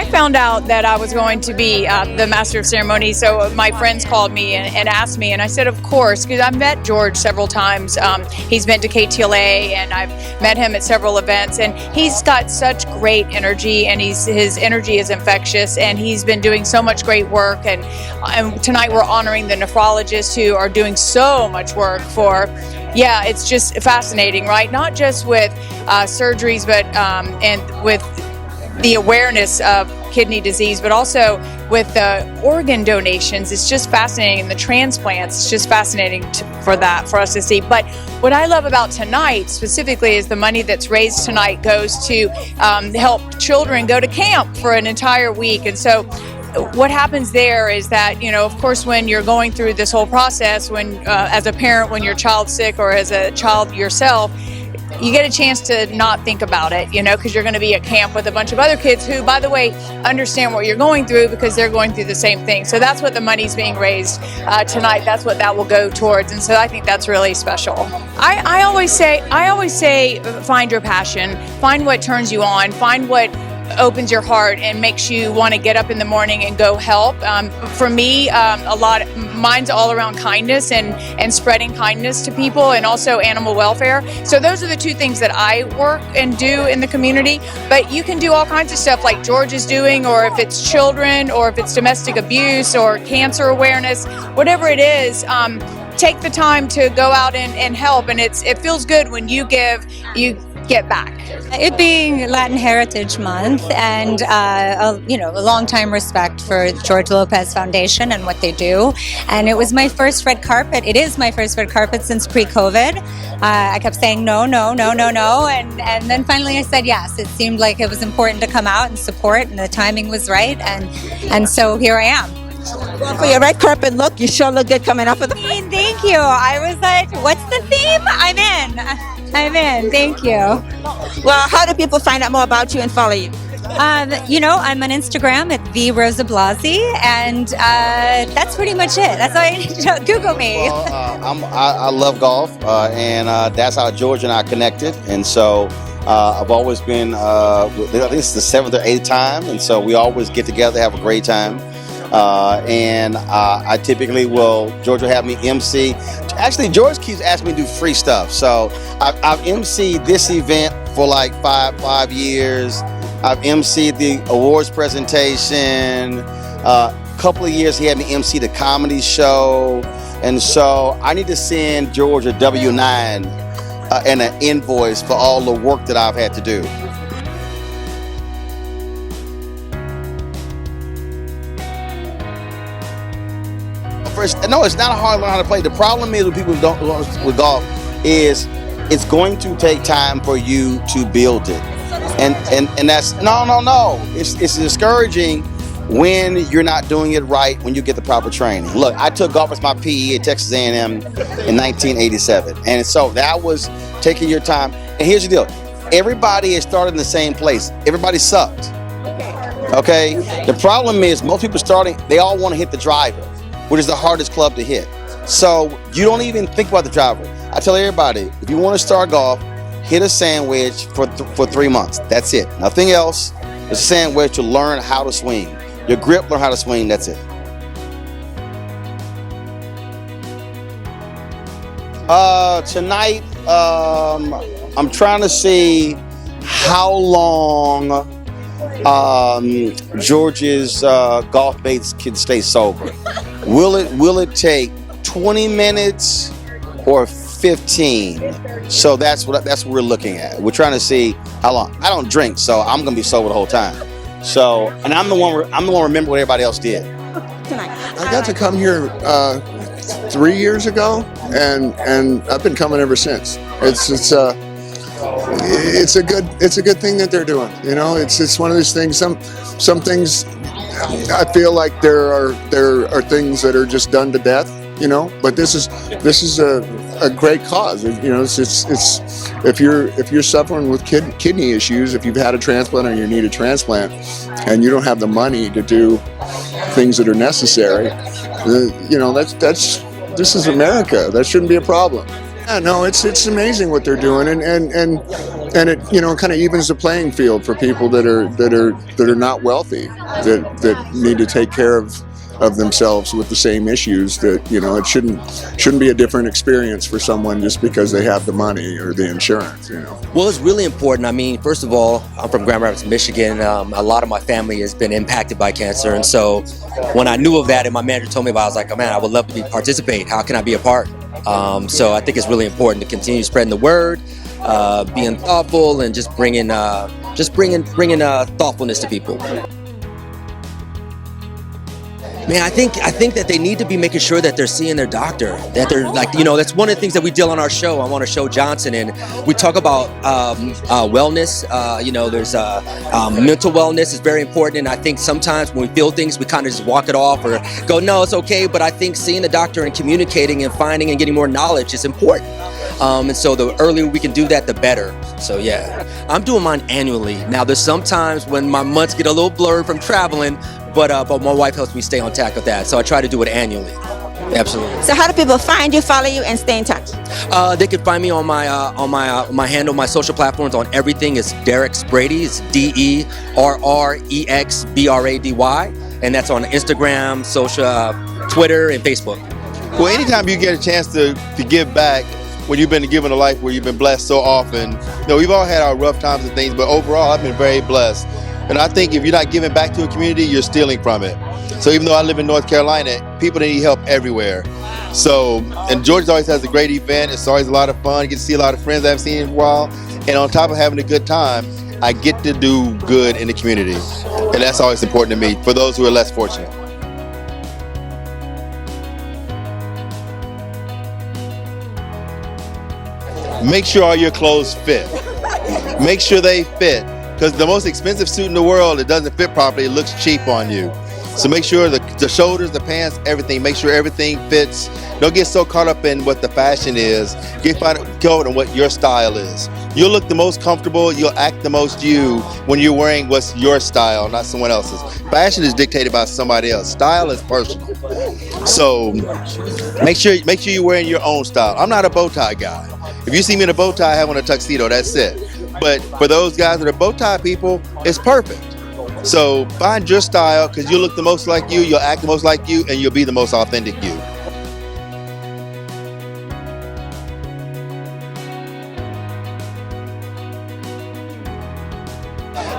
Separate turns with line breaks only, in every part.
found out that I was going to be the master of ceremony, so my friends called me and asked me, and I said, of course, because I've met George several times. He's been to KTLA, and I've met him at several events, and he's got such great energy, and his energy is infectious, and he's been doing so much great work. And tonight we're honoring the nephrologists who are doing so much work for. Yeah, it's just fascinating, right? Not just with surgeries, but and with the awareness of kidney disease, but also with the organ donations. It's just fascinating. And the transplants, it's just fascinating for us to see. But what I love about tonight specifically is the money that's raised tonight goes to help children go to camp for an entire week. And so what happens there is that, of course, when you're going through this whole process, when as a parent, when your child's sick, or as a child yourself, you get a chance to not think about it, because you're going to be at camp with a bunch of other kids who, by the way, understand what you're going through because they're going through the same thing. So that's what the money's being raised tonight. That's what that will go towards. And so I think that's really special. I always say, find your passion, find what turns you on, find what opens your heart and makes you want to get up in the morning and go help. For me, mine's all around kindness and spreading kindness to people, and also animal welfare. So those are the two things that I work and do in the community. But you can do all kinds of stuff like George is doing, or if it's children, or if it's domestic abuse or cancer awareness, whatever it is. Take the time to go out and help, and it feels good when you give, you get back.
It being Latin Heritage Month, and a long time respect for George Lopez Foundation and what they do, and it was my first red carpet. It is my first red carpet since pre-COVID. I kept saying no, and then finally I said yes. It seemed like it was important to come out and support, and the timing was right, and so here I am.
Well, for your red carpet look, you sure look good coming up with the.
Thank you. I was like, what's the theme? I'm in. Thank you.
Well, how do people find out more about you and follow you?
I'm on Instagram at @VRosaBlasi, and that's pretty much it. That's all I need to know. Google me.
Well, I love golf, and that's how George and I connected. And so I've always been, I think it's the 7th or 8th time, and so we always get together, have a great time. And I typically George will have me MC. Actually, George keeps asking me to do free stuff. So I've MC'd this event for like five years. I've MC'd the awards presentation. A couple of years he had me MC the comedy show. And so I need to send George a W-9 and an invoice for all the work that I've had to do. No, it's not hard to learn how to play. The problem is with people who don't with golf is it's going to take time for you to build it, and that's no. It's discouraging when you're not doing it right, when you get the proper training. Look, I took golf as my PE at Texas A&M in 1987, and so that was taking your time. And here's the deal: everybody is starting in the same place. Everybody sucked. Okay. The problem is most people starting, they all want to hit the driver, which is the hardest club to hit. So you don't even think about the driver. I tell everybody, if you want to start golf, hit a sandwich for 3 months. That's it. Nothing else. It's a sandwich to learn how to swing. Your grip, learn how to swing. That's it. Tonight, I'm trying to see how long George's golf baits can stay sober. Will it take 20 minutes or 15? So that's what we're looking at. We're trying to see how long. I don't drink, so I'm gonna be sober the whole time. So, and I'm the one remember what everybody else did.
I got to come here 3 years ago, and I've been coming ever since. It's a good thing that they're doing. It's one of those things. Some things I feel like there are things that are just done to death. But this is a great cause. It's if you're suffering with kidney issues, if you've had a transplant or you need a transplant, and you don't have the money to do things that are necessary, this is America. That shouldn't be a problem. Yeah, no, it's amazing what they're doing, and it kind of evens the playing field for people that are not wealthy, that need to take care of themselves with the same issues. That it shouldn't be a different experience for someone just because they have the money or the insurance.
Well, it's really important. I mean, first of all, I'm from Grand Rapids, Michigan. A lot of my family has been impacted by cancer, and so when I knew of that and my manager told me about it, I was like, oh man, I would love to participate. How can I be a part? So I think it's really important to continue spreading the word, being thoughtful, and just bringing thoughtfulness to people. Man, I think that they need to be making sure that they're seeing their doctor, that they're that's one of the things that we deal on our show. I'm on a show, Johnson, and we talk about wellness. There's mental wellness is very important, and I think sometimes when we feel things, we kind of just walk it off or go, no, it's okay. But I think seeing the doctor and communicating and finding and getting more knowledge is important. And so the earlier we can do that, the better. So yeah, I'm doing mine annually. Now there's sometimes when my months get a little blurred from traveling, but my wife helps me stay on track with that. So I try to do it annually. Absolutely.
So how do people find you, follow you, and stay in touch?
They can find me on my handle, my social platforms on everything. It's Derek Brady. It's DERREXBRADY, and that's on Instagram, social, Twitter, and Facebook.
Well, anytime you get a chance to give back, when you've been given a life where you've been blessed so often, we've all had our rough times and things, but overall I've been very blessed. And I think if you're not giving back to a community, you're stealing from it. So even though I live in North Carolina, people need help everywhere. So, and Georgia always has a great event. It's always a lot of fun. You get to see a lot of friends I haven't seen in a while. And on top of having a good time, I get to do good in the community. And that's always important to me for those who are less fortunate. Make sure all your clothes fit. Make sure they fit. Because the most expensive suit in the world, it doesn't fit properly, it looks cheap on you. So make sure the shoulders, the pants, everything, make sure everything fits. Don't get so caught up in what the fashion is. Get caught in what your style is. You'll look the most comfortable, you'll act the most you when you're wearing what's your style, not someone else's. Fashion is dictated by somebody else. Style is personal. So make sure you're wearing your own style. I'm not a bow tie guy. If you see me in a bow tie, I have on a tuxedo, that's it. But for those guys that are bow tie people, it's perfect. So find your style, because you'll look the most like you, you'll act the most like you, and you'll be the most authentic you.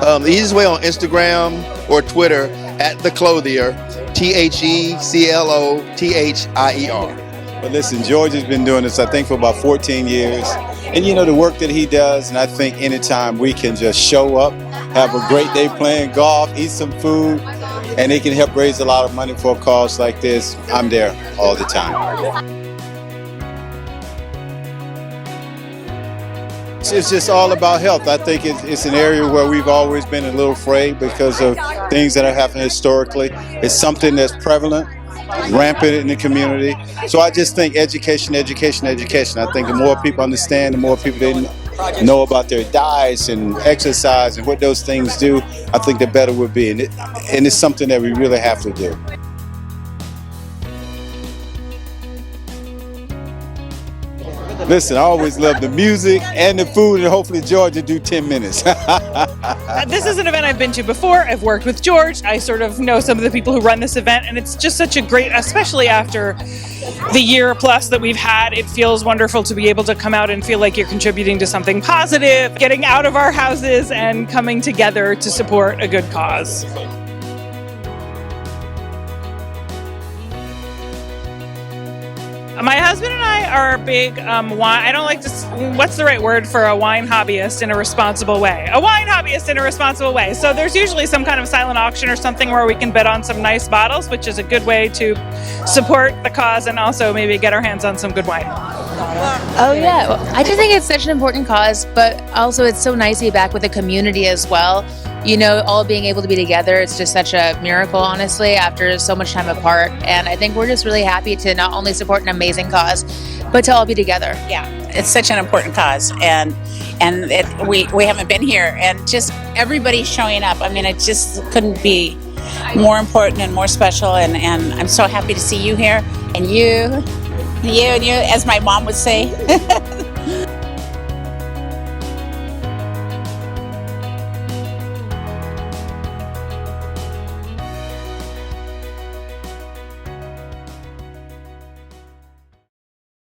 The easiest way on Instagram or Twitter, @TheClothier, TheClothier.
But listen, George has been doing this, I think, for about 14 years. And the work that he does, and I think anytime we can just show up, have a great day playing golf, eat some food, and it can help raise a lot of money for a cause like this, I'm there all the time. It's just all about health. I think it's an area where we've always been a little afraid because of things that have happened historically. It's something that's prevalent, rampant in the community. So I just think education. I think the more people understand, the more people they know about their diets and exercise and what those things do, I think the better we'll be. And it's something that we really have to do. Listen, I always love the music and the food, and hopefully George will do 10 minutes.
This is an event I've been to before. I've worked with George. I sort of know some of the people who run this event, and it's just such a great, especially after the year plus that we've had, it feels wonderful to be able to come out and feel like you're contributing to something positive, getting out of our houses and coming together to support a good cause. My husband and I are big wine. I don't like to. What's the right word for a wine hobbyist in a responsible way? A wine hobbyist in a responsible way. So there's usually some kind of silent auction or something where we can bid on some nice bottles, which is a good way to support the cause and also maybe get our hands on some good wine.
Oh yeah, I just think it's such an important cause, but also it's so nice to be back with the community as well. All being able to be together, it's just such a miracle, honestly, after so much time apart. And I think we're just really happy to not only support an amazing cause, but to all be together.
Yeah, it's such an important cause, and we haven't been here, and just everybody showing up. I mean, it just couldn't be more important and more special, and I'm so happy to see you here, and you, as my mom would say.